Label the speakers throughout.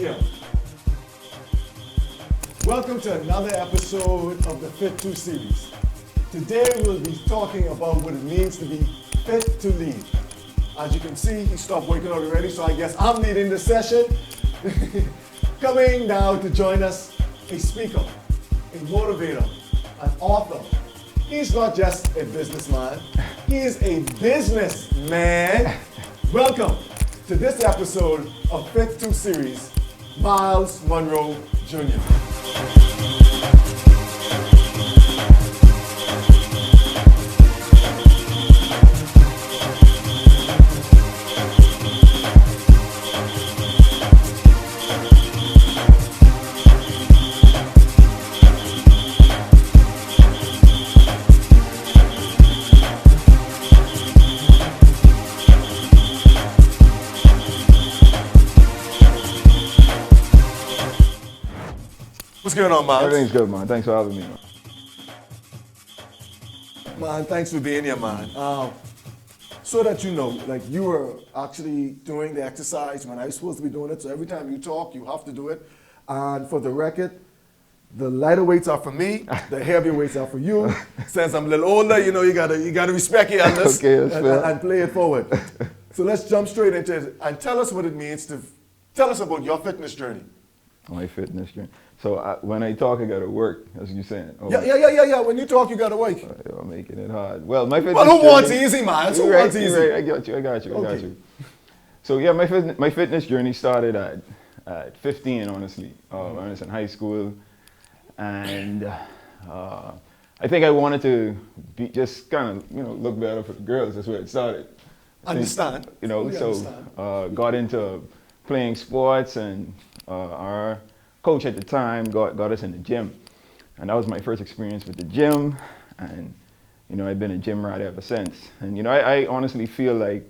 Speaker 1: here. Welcome to another episode of the Fit to series. Today we'll be talking about what it means to be fit to lead. As you can see, he stopped working out already, so I guess I'm leading the session. Coming now to join us, a speaker, a motivator, an author. He's not just a businessman, he is a businessman. Welcome to this episode of Fit to series, Myles Munroe Jr. What's going on, Myles?
Speaker 2: Everything's good, man. Thanks for having me, man.
Speaker 1: Man, thanks for being here, man. So that you know, like you were actually doing the exercise when I was supposed to be doing it. So every time you talk, you have to do it. And for the record, the lighter weights are for me, the heavier weights are for you. Since I'm a little older, you know, you gotta respect your elders and play it forward. So let's jump straight into it and tell us what it means to tell us about your fitness journey.
Speaker 2: My fitness journey. So when I talk, I gotta work, as you're saying. Oh,
Speaker 1: Yeah. When you talk, you gotta work.
Speaker 2: You're making it hard. Well, my fitness.
Speaker 1: Well, who wants easy, Myles? Who wants easy?
Speaker 2: Right. I got you. So yeah, my fitness journey started at 15, honestly. I was in high school, and I think I wanted to be just kind of look better for the girls. That's where it started.
Speaker 1: Understand?
Speaker 2: Got into playing sports, and our coach at the time got us in the gym, and that was my first experience with the gym, and I've been a gym rat ever since. And I honestly feel like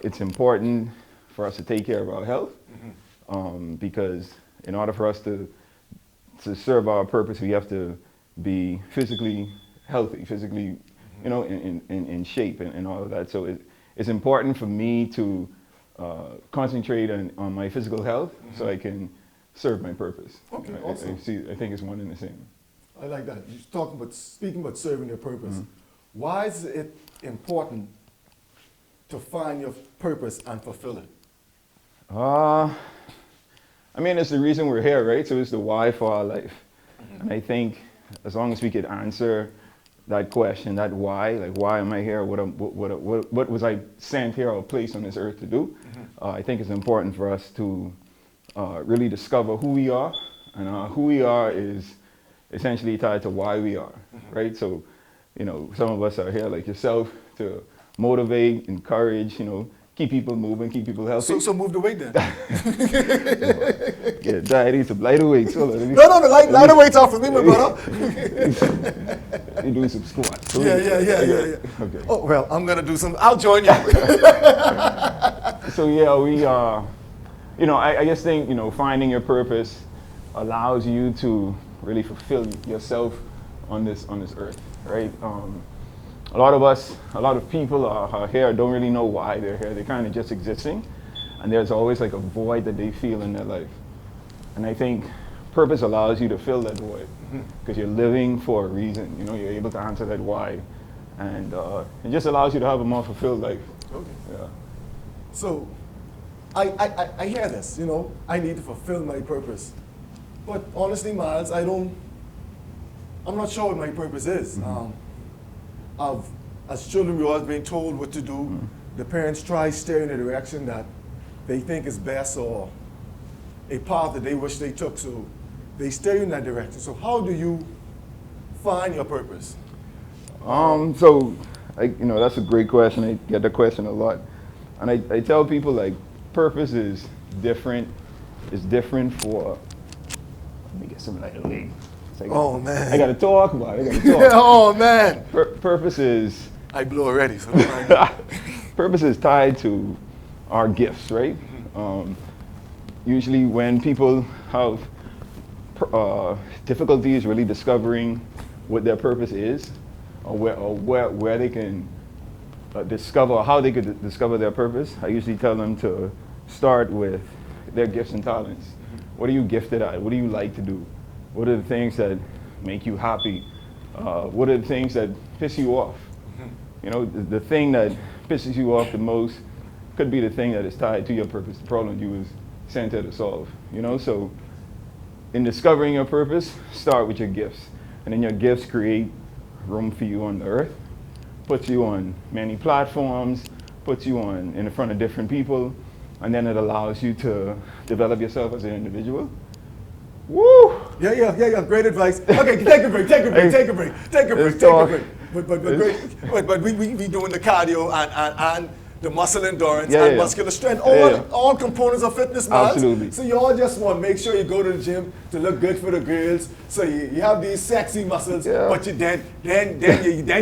Speaker 2: it's important for us to take care of our health, because in order for us to serve our purpose, we have to be physically healthy, physically in shape and all of that. So it's important for me to concentrate on my physical health so I can serve my purpose.
Speaker 1: Okay, awesome.
Speaker 2: I think it's one and the same.
Speaker 1: I like that. You're speaking about serving your purpose. Why is it important to find your purpose and fulfill it?
Speaker 2: It's the reason we're here, right? So it's the why for our life. And I think as long as we could answer that question, that why, like why am I here? What was I sent here or placed on this earth to do? I think it's important for us to really discover who we are, and who we are is essentially tied to why we are, right? So, some of us are here like yourself to motivate, encourage, keep people moving, keep people healthy.
Speaker 1: So move the weight then.
Speaker 2: I need some lighter weights.
Speaker 1: No, the lighter weights are for me, my brother.
Speaker 2: You're doing some squats.
Speaker 1: Yeah.
Speaker 2: Okay.
Speaker 1: Oh, well, I'm going to do some. I'll join you.
Speaker 2: So yeah, we I just think, finding your purpose allows you to really fulfill yourself on this earth, right? A lot of people are here, don't really know why they're here. They're kind of just existing, and there's always like a void that they feel in their life. And I think purpose allows you to fill that void because you're living for a reason. You're able to answer that why, and it just allows you to have a more fulfilled life.
Speaker 1: Okay.
Speaker 2: Yeah.
Speaker 1: So, I hear this. I need to fulfill my purpose, but honestly, Myles, I'm not sure what my purpose is. As children, we're always being told what to do. The parents try steering in a direction that they think is best or a path that they wish they took, so they steer you in that direction. So how do you find your purpose?
Speaker 2: That's a great question. I get that question a lot. And I tell people, like, purpose is different. It's different for, let me get some lighter weight.
Speaker 1: Oh man!
Speaker 2: I gotta talk about it.
Speaker 1: Oh man!
Speaker 2: Purpose is.
Speaker 1: I blew already. So
Speaker 2: purpose is tied to our gifts, right? Usually, when people have difficulties really discovering what their purpose is, or where they can discover, how they could discover their purpose, I usually tell them to start with their gifts and talents. What are you gifted at? What do you like to do? What are the things that make you happy? What are the things that piss you off? You know, the thing that pisses you off the most could be the thing that is tied to your purpose, the problem you was sent here to solve. You know, so in discovering your purpose, start with your gifts. And then your gifts create room for you on the earth, puts you on many platforms, puts you on in front of different people, and then it allows you to develop yourself as an individual. Woo!
Speaker 1: Yeah. Great advice. Okay, take a break. But we doing the cardio and the muscle endurance and muscular strength. All components of fitness, man.
Speaker 2: Absolutely.
Speaker 1: So you all just want to make sure you go to the gym to look good for the girls. So you have these sexy muscles, but you then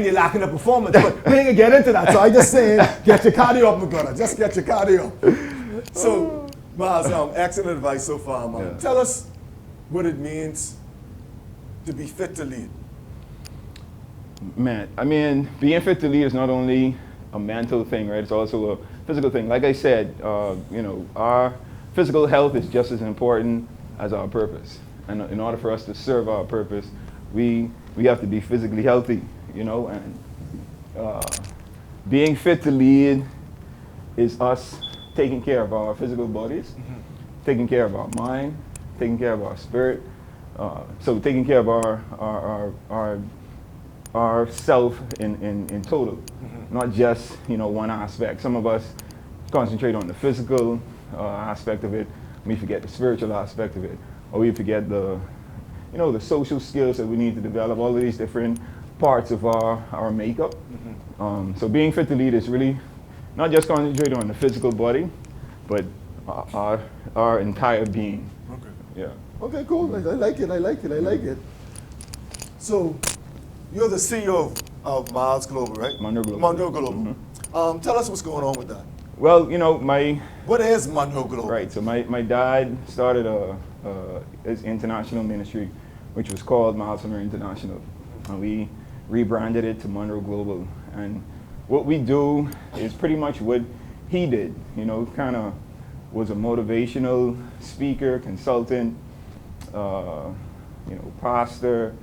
Speaker 1: you're lacking the performance. But we ain't gonna get into that. So I just saying, get your cardio up, my brother. Just get your cardio up. So, Myles, excellent advice so far, man.
Speaker 2: Yeah.
Speaker 1: Tell us what it means to be fit to lead.
Speaker 2: Man, I mean, being fit to lead is not only a mental thing, right? It's also a physical thing. Like I said, you know, our physical health is just as important as our purpose. And in order for us to serve our purpose, we have to be physically healthy, you know? And being fit to lead is us taking care of our physical bodies, taking care of our mind, taking care of our spirit. So taking care of our self in total, not just, you know, one aspect. Some of us concentrate on the physical aspect of it, we forget the spiritual aspect of it, or we forget the, you know, the social skills that we need to develop, all of these different parts of our makeup. So being fit to lead is really not just concentrating on the physical body, but our entire being.
Speaker 1: Okay.
Speaker 2: Yeah.
Speaker 1: Okay, cool. I like it. So, you're the CEO of Myles Global, right?
Speaker 2: Munroe Global.
Speaker 1: Munroe Global. Tell us what's going on with that.
Speaker 2: Well, you know,
Speaker 1: What is Munroe Global?
Speaker 2: Right, so my dad started his international ministry, which was called Myles Munroe International. And we rebranded it to Munroe Global. And what we do is pretty much what he did, you know, kind of was a motivational speaker, consultant, you know, pastor,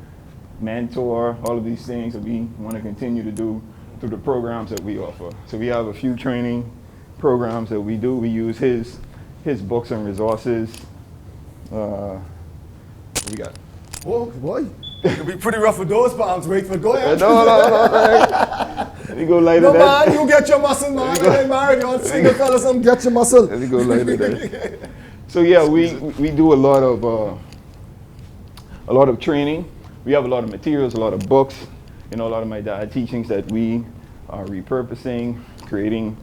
Speaker 2: mentor, all of these things that we want to continue to do through the programs that we offer. So we have a few training programs that we do. We use his books and resources. What we got?
Speaker 1: Oh boy, it'll be pretty rough with those palms. Wait for go ahead.
Speaker 2: No. Let me go lighter.
Speaker 1: No man, you get your muscle, man. You ain't married, you all single fellas, get your muscle.
Speaker 2: Let me go lighter there. So yeah, we do a lot of training. We have a lot of materials, a lot of books, you know, a lot of my dad teachings that we are repurposing, creating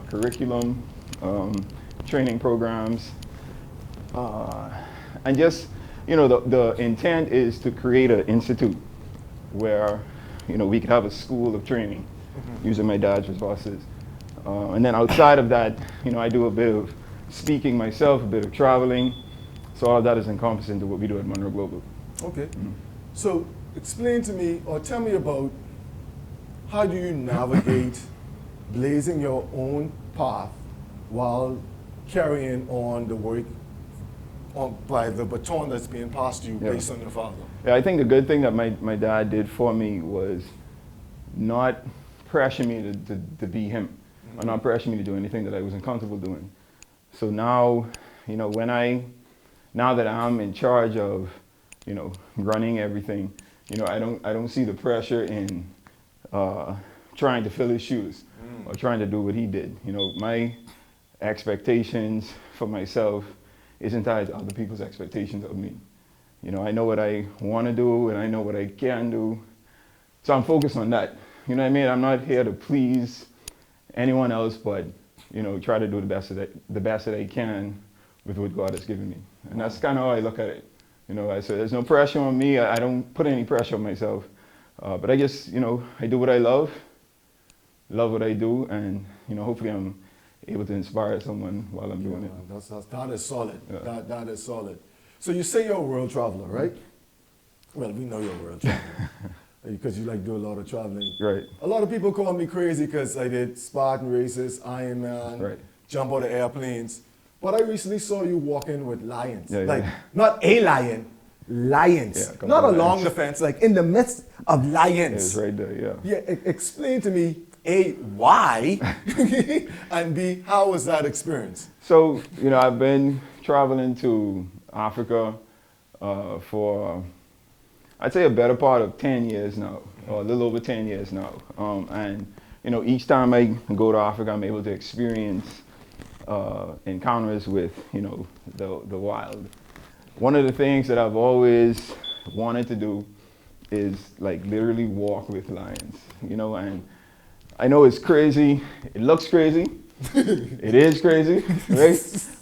Speaker 2: curriculum, training programs, and just, you know, the intent is to create an institute where, you know, we could have a school of training using my dad's resources. And then outside of that, you know, I do a bit of speaking myself, a bit of traveling. So all of that is encompassed into what we do at Munroe Global.
Speaker 1: Okay. So explain to me or tell me about how do you navigate blazing your own path while carrying on the work by the baton that's being passed to you based on your father?
Speaker 2: Yeah, I think the good thing that my dad did for me was not pressure me to be him, or not pressure me to do anything that I wasn't comfortable doing. So now, you know, now that I'm in charge of, you know, running everything, you know, I don't see the pressure in trying to fill his shoes or trying to do what he did. You know, my expectations for myself isn't tied to other people's expectations of me. You know, I know what I want to do and I know what I can do. So I'm focused on that. You know what I mean? I'm not here to please anyone else, but, you know, try to do the best that I can with what God has given me. And that's kind of how I look at it. You know, I said, there's no pressure on me. I don't put any pressure on myself. But I just, you know, I do what I love what I do, and, you know, hopefully I'm able to inspire someone while I'm doing it.
Speaker 1: That is solid.
Speaker 2: Yeah.
Speaker 1: That is solid. So you say you're a world traveler, right? Well, we know you're a world traveler because you like do a lot of traveling.
Speaker 2: Right.
Speaker 1: A lot of people call me crazy because I did Spartan races, Ironman,
Speaker 2: Right.
Speaker 1: jump out of airplanes. But I recently saw you walking with lions.
Speaker 2: Yeah,
Speaker 1: like,
Speaker 2: yeah.
Speaker 1: not a lion, lions.
Speaker 2: Yeah, a couple
Speaker 1: not
Speaker 2: of
Speaker 1: along
Speaker 2: lions.
Speaker 1: the fence, like in the midst of lions.
Speaker 2: It's right there, yeah.
Speaker 1: Yeah, explain to me, A, why, and B, how was that experience?
Speaker 2: So, I've been traveling to Africa for, I'd say, a better part of 10 years now, or a little over 10 years now. And, each time I go to Africa, I'm able to experience encounters with, the wild. One of the things that I've always wanted to do is like literally walk with lions, and I know it's crazy, it looks crazy, it is crazy, right?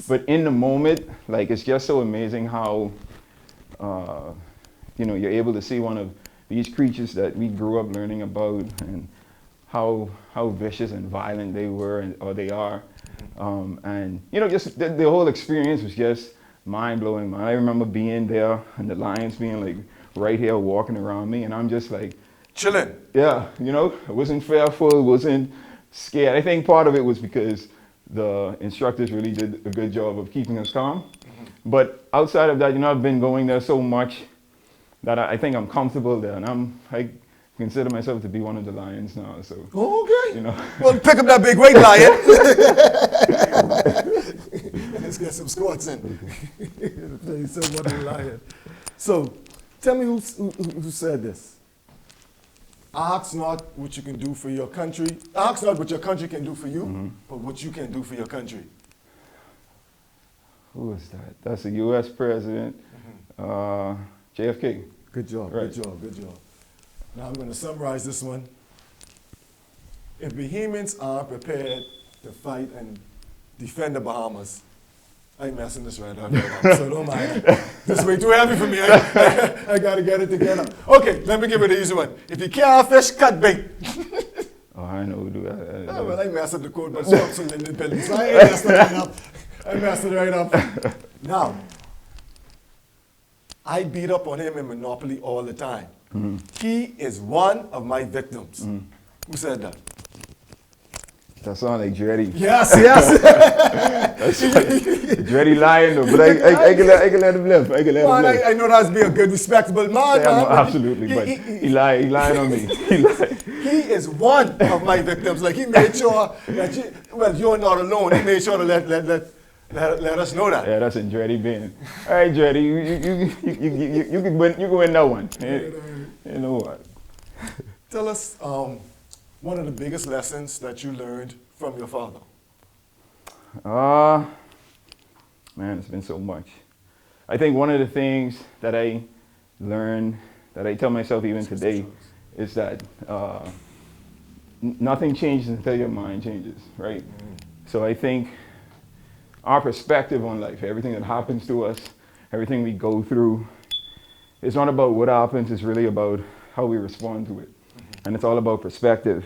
Speaker 2: But in the moment, like, it's just so amazing how, you're able to see one of these creatures that we grew up learning about, and how vicious and violent they were, or they are. And, just the whole experience was just mind-blowing. I remember being there and the lions being like right here walking around me, and I'm just like,
Speaker 1: Chilling.
Speaker 2: yeah, I wasn't fearful, wasn't scared. I think part of it was because the instructors really did a good job of keeping us calm. But outside of that, I've been going there so much that I think I'm comfortable there, and I consider myself to be one of the lions now. So,
Speaker 1: Okay. Well, pick up that big weight, lion. Let's get some squats in. You said one of the lion. So, tell me who said this. Ask not what you can do for your country. Ask not what your country can do for you, but what you can do for your country.
Speaker 2: Who is that? That's the U.S. president, JFK.
Speaker 1: Good job,
Speaker 2: Right.
Speaker 1: good job, good job. Now I'm going to summarize this one. If Bahamians aren't prepared to fight and defend the Bahamas, I ain't messing this right up, so don't mind. This is way too heavy for me. I got to get it together. Okay, let me give it an easy one. If you can't fish, cut bait.
Speaker 2: Oh, I know who do that.
Speaker 1: Oh, well, I messed up the code, but stop so independent. So I ain't messed it right up. I messed it right up. Now, I beat up on him in Monopoly all the time. He is one of my victims. Who said that?
Speaker 2: That sounds like Dreddy.
Speaker 1: Yes, yes.
Speaker 2: Dreddy lying though, but I can let him live. I can let him live.
Speaker 1: I know that's be a good, respectable man.
Speaker 2: Yeah,
Speaker 1: Man.
Speaker 2: no, absolutely, but he lied on me. He lied.
Speaker 1: He is one of my victims. Like, he made sure that you're not alone. He made sure to let us know that.
Speaker 2: Yeah, that's in Dreddy being. All right, Dreddy, you can win that one. You know what?
Speaker 1: Tell us one of the biggest lessons that you learned from your father.
Speaker 2: Man, it's been so much. I think one of the things that I learned, that I tell myself even today, is that nothing changes until your mind changes, right? So I think our perspective on life, everything that happens to us, everything we go through, it's not about what happens, it's really about how we respond to it. And it's all about perspective.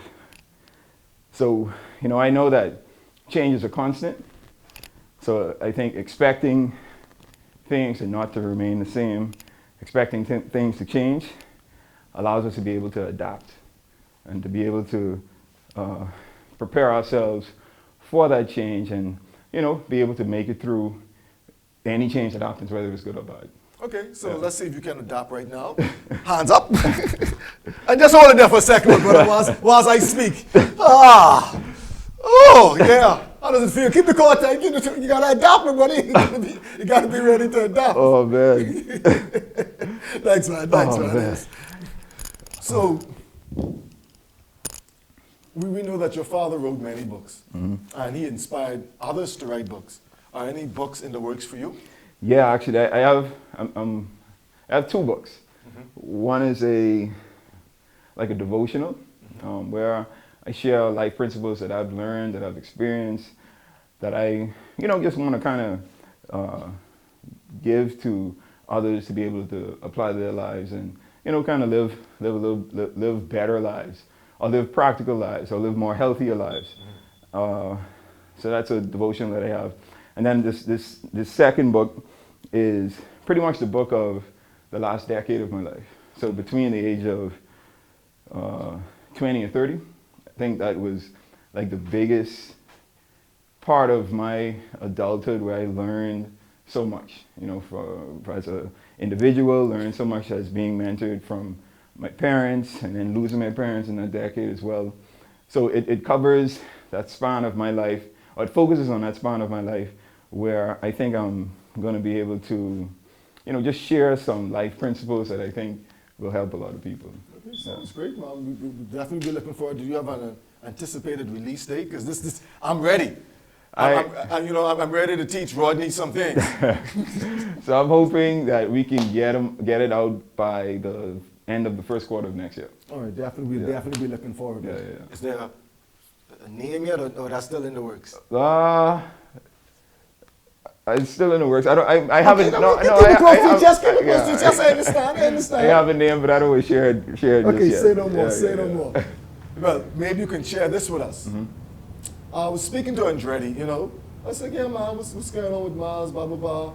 Speaker 2: So, I know that change is a constant. So I think expecting things and not to remain the same, expecting things to change, allows us to be able to adapt and to be able to prepare ourselves for that change and, be able to make it through any change that happens, whether it's good or bad.
Speaker 1: Okay, so let's see if you can adapt right now. Hands up. I just hold it there for a second, brother, whilst I speak. Oh, yeah. How does it feel? Keep the core tight. You got to adapt, my buddy. You got to be ready to adapt.
Speaker 2: Oh, man.
Speaker 1: Thanks, man. Thanks, man.
Speaker 2: Man.
Speaker 1: So, we know that your father wrote many books, and he inspired others to write books. Are any books in the works for you?
Speaker 2: Yeah, actually, I have two books. One is a devotional, where I share life principles that I've learned, that I've experienced, that I, just want to kind of give to others to be able to apply to their lives and, kind of live better lives, or live practical lives, or live more healthier lives. So that's a devotion that I have. And then this second book is pretty much the book of the last decade of my life. So between the age of 20 and 30, I think that was like the biggest part of my adulthood where I learned so much, as an individual, learned so much as being mentored from my parents and then losing my parents in that decade as well. So it covers that span of my life, or it focuses on that span of my life where I think I'm going to be able to, just share some life principles that I think will help a lot of people.
Speaker 1: Okay, sounds great, man. We'll definitely be looking forward. Do you have an anticipated release date? Because this, I'm ready. I'm ready to teach Rodney some things.
Speaker 2: So I'm hoping that we can get it out by the end of the first quarter of next year.
Speaker 1: All right, definitely, we'll definitely be looking forward to it.
Speaker 2: Yeah.
Speaker 1: Is there a name yet, or that's still in the works?
Speaker 2: It's still in the works. I haven't.
Speaker 1: Just I understand.
Speaker 2: I have a name, but I don't want to share it just
Speaker 1: Okay,
Speaker 2: yet.
Speaker 1: say no more. Say no more. Well, maybe you can share this with us.
Speaker 2: Mm-hmm.
Speaker 1: I was speaking to Andretti, I said, yeah, man, what's going on with Myles, blah, blah, blah.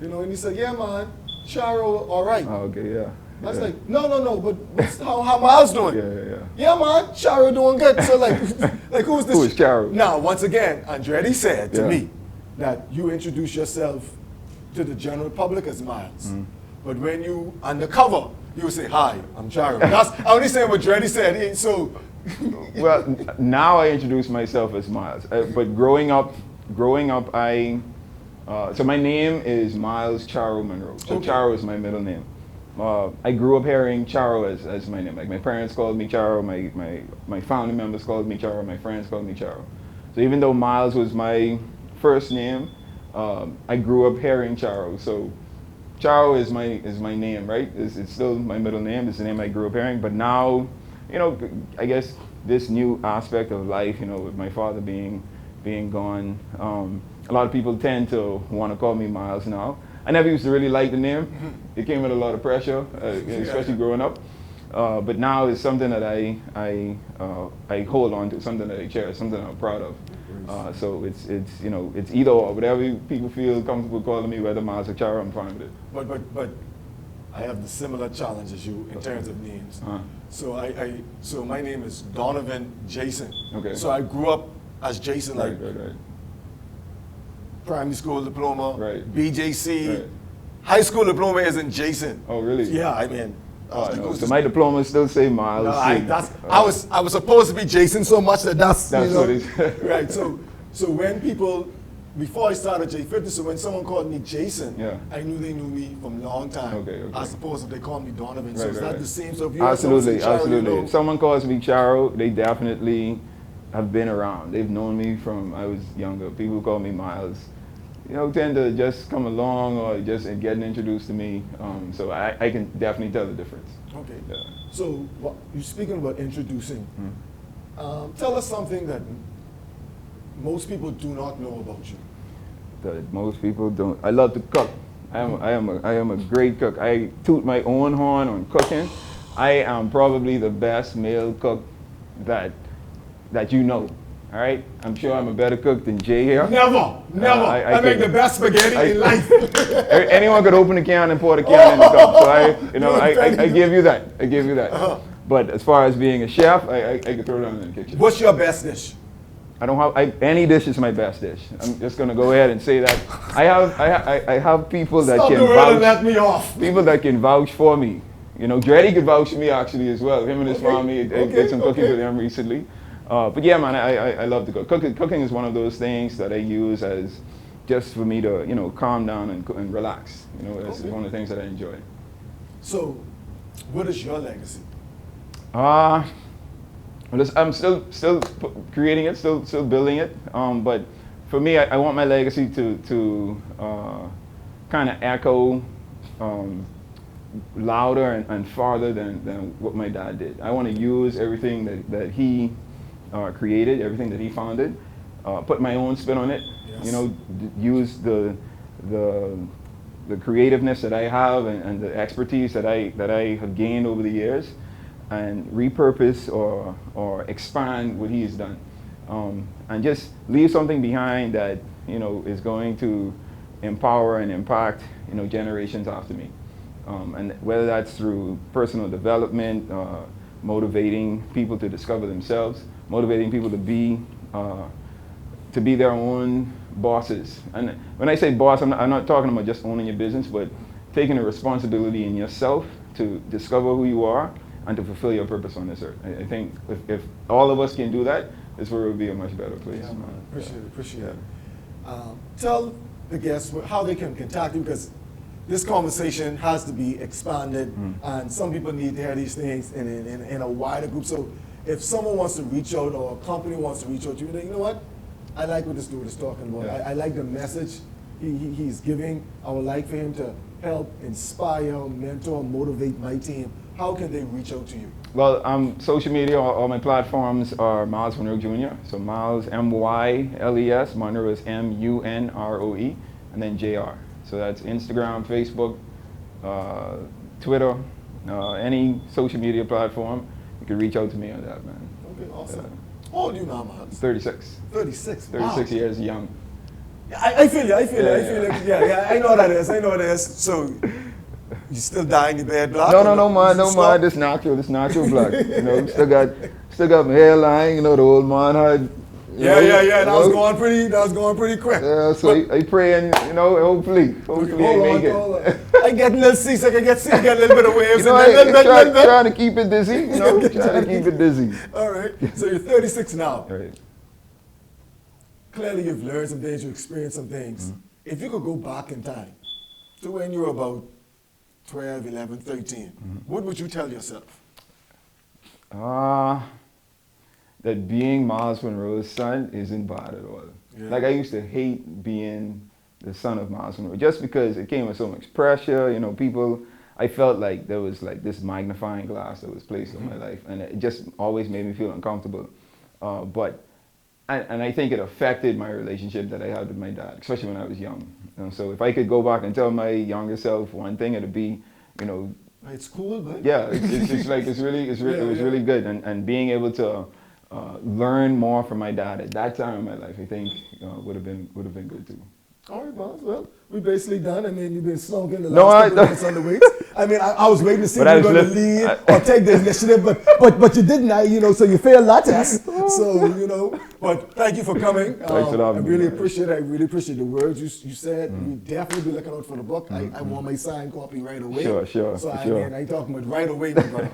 Speaker 1: And he said, yeah, man, Charo, all right.
Speaker 2: Oh, okay, yeah.
Speaker 1: I was like, no, but how Myles doing?
Speaker 2: Yeah.
Speaker 1: Yeah, man, Charo doing good. So, like who's this?
Speaker 2: Who is Charo?
Speaker 1: Now, once again, Andretti said to me that you introduce yourself to the general public as Myles.
Speaker 2: Mm-hmm.
Speaker 1: But when you undercover, you say, hi, I'm Charo. I only saying what Andretti said. So,
Speaker 2: well, now I introduce myself as Myles. But growing up, so my name is Myles Charo Munroe. So
Speaker 1: okay.
Speaker 2: Charo is my middle name. I grew up hearing Charo as my name. Like my parents called me Charo, my family members called me Charo, my friends called me Charo. So even though Myles was my first name, I grew up hearing Charo. So Charo is my name, right? It's still my middle name. It's the name I grew up hearing. But now, I guess this new aspect of life, with my father being gone, a lot of people tend to want to call me Myles now. I never used to really like the name. It came with a lot of pressure, especially growing up. But now it's something that I hold on to, something that I cherish, something I'm proud of. So it's either or. Whatever people feel comfortable calling me, whether Myles or Charo, I'm fine with it.
Speaker 1: But I have the similar challenge as you in terms of names. So my name is Donovan Jason.
Speaker 2: Okay.
Speaker 1: So I grew up as Jason,
Speaker 2: Right.
Speaker 1: primary school diploma,
Speaker 2: Right.
Speaker 1: BJC.
Speaker 2: Right.
Speaker 1: High school diploma isn't Jason.
Speaker 2: Oh, really?
Speaker 1: Yeah, I mean.
Speaker 2: No. So my diploma still say Myles.
Speaker 1: No, I was supposed to be Jason so much that's
Speaker 2: what it is.
Speaker 1: Right. So when people, before I started J50, so when someone called me Jason, I knew they knew me from a long time.
Speaker 2: Okay.
Speaker 1: As opposed to they called me Donovan.
Speaker 2: Right,
Speaker 1: So it's not
Speaker 2: right.
Speaker 1: the same. So if you
Speaker 2: Absolutely.
Speaker 1: Charo,
Speaker 2: If someone calls me Charo, they definitely have been around. They've known me from I was younger. People who call me Myles, tend to just come along or just getting introduced to me. So I can definitely tell the difference.
Speaker 1: Okay.
Speaker 2: Yeah.
Speaker 1: So you're speaking about introducing. Tell us something that most people do not know about you.
Speaker 2: That most people don't. I love to cook. I am a great cook. I toot my own horn on cooking. I am probably the best male cook that you know. All right, I'm sure I'm a better cook than Jay here.
Speaker 1: Never. I make the best spaghetti in life.
Speaker 2: Anyone could open a can and pour the can in the cup. So I give you that. I give you that. But as far as being a chef, I could throw down in the kitchen.
Speaker 1: What's your best dish?
Speaker 2: I don't have any dish is my best dish. I'm just gonna go ahead and say that. I have people that
Speaker 1: Stop
Speaker 2: can
Speaker 1: the
Speaker 2: vouch.
Speaker 1: let me off.
Speaker 2: People that can vouch for me. Dreddy could vouch for me actually as well. Him and his family, I did some cooking with him recently. But yeah, man, I love to cook. Cooking is one of those things that I use as just for me to calm down and relax. That's one of the things that I enjoy.
Speaker 1: So, what is your legacy?
Speaker 2: I'm still creating it, still building it. But for me, I want my legacy to kind of echo louder and farther than what my dad did. I want to use everything that he created, everything that he founded, put my own spin on it.
Speaker 1: Yes.
Speaker 2: Use the creativeness that I have and the expertise that I have gained over the years, and repurpose or expand what he's done, and just leave something behind that is going to empower and impact generations after me, and whether that's through personal development, motivating people to discover themselves, motivating people to to be their own bosses. And when I say boss, I'm not talking about just owning your business, but taking the responsibility in yourself to discover who you are and to fulfill your purpose on this earth. I think if all of us can do that, this world will be a much better place.
Speaker 1: Yeah, man. Appreciate it. Tell the guests how they can contact you, because this conversation has to be expanded, and some people need to hear these things in a wider group. So if someone wants to reach out, or a company wants to reach out to you, you know what? I like what this dude is talking about.
Speaker 2: Yeah.
Speaker 1: I like the message he's giving. I would like for him to help inspire, mentor, motivate my team. How can they reach out to you?
Speaker 2: Well, social media, all my platforms are Myles Munroe Jr. So Myles, M-Y-L-E-S, Munroe is M-U-N-R-O-E, and then Jr. So that's Instagram, Facebook, Twitter, any social media platform. You can reach out to me on that, man.
Speaker 1: Okay, awesome. How old are you now, Myles?
Speaker 2: 36.
Speaker 1: 36.
Speaker 2: 36
Speaker 1: wow.
Speaker 2: years young.
Speaker 1: I feel you. Yeah, I know what that is. So you still die in your bed black?
Speaker 2: No, man. This natural black. You know, still got my hairline. You know, the old man had.
Speaker 1: Yeah. That was going pretty quick.
Speaker 2: Yeah, so I pray, and you know, hopefully I make it.
Speaker 1: I get a little seasick. I get a little bit of waves.
Speaker 2: You know, trying to keep it dizzy. You know, trying to keep it dizzy.
Speaker 1: All right. So you're 36 now.
Speaker 2: Right.
Speaker 1: Clearly, you've learned some things. You experienced some things. If you could go back in time to when you were about 12, 11, 13, what would you tell yourself?
Speaker 2: That being Myles Munroe's son isn't bad at all.
Speaker 1: Yeah.
Speaker 2: Like, I used to hate being the son of Myles Munroe just because it came with so much pressure. You know, I felt like there was like this magnifying glass that was placed on my life, and it just always made me feel uncomfortable. And I think it affected my relationship that I had with my dad, especially when I was young. And so if I could go back and tell my younger self one thing, it'd be, you know,
Speaker 1: it's cool, but
Speaker 2: yeah, it was really good, and being able to learn more from my dad at that time in my life, I think would have been good too.
Speaker 1: All right, boss. Well, we basically done. I mean, you've been slunking the last couple of minutes on the weights. I mean, I was waiting to see if you were going to lead or take the initiative, but you didn't. You know, so you failed that test. So you know, but thank you for coming.
Speaker 2: Thanks for having me.
Speaker 1: I really appreciate it. I really appreciate the words you said. We definitely be looking out for the book. I want my signed copy right away.
Speaker 2: Sure.
Speaker 1: So I mean, I talking about right away, my brother.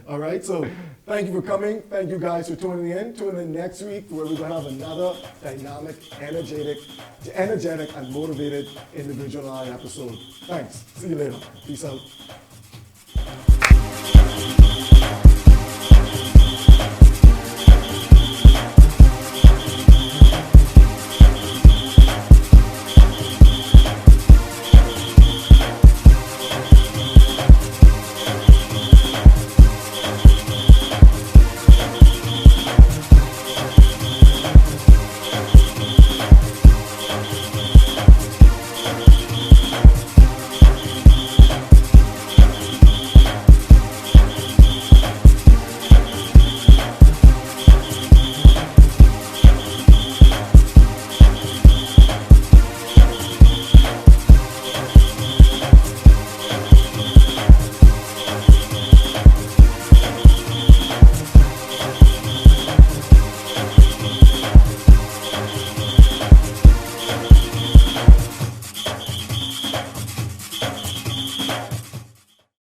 Speaker 1: All right. So thank you for coming. Thank you guys for tuning in. Tune in next week where we're going to have another dynamic, energetic, and motivated individual on our episode. Thanks. See you later. Peace out.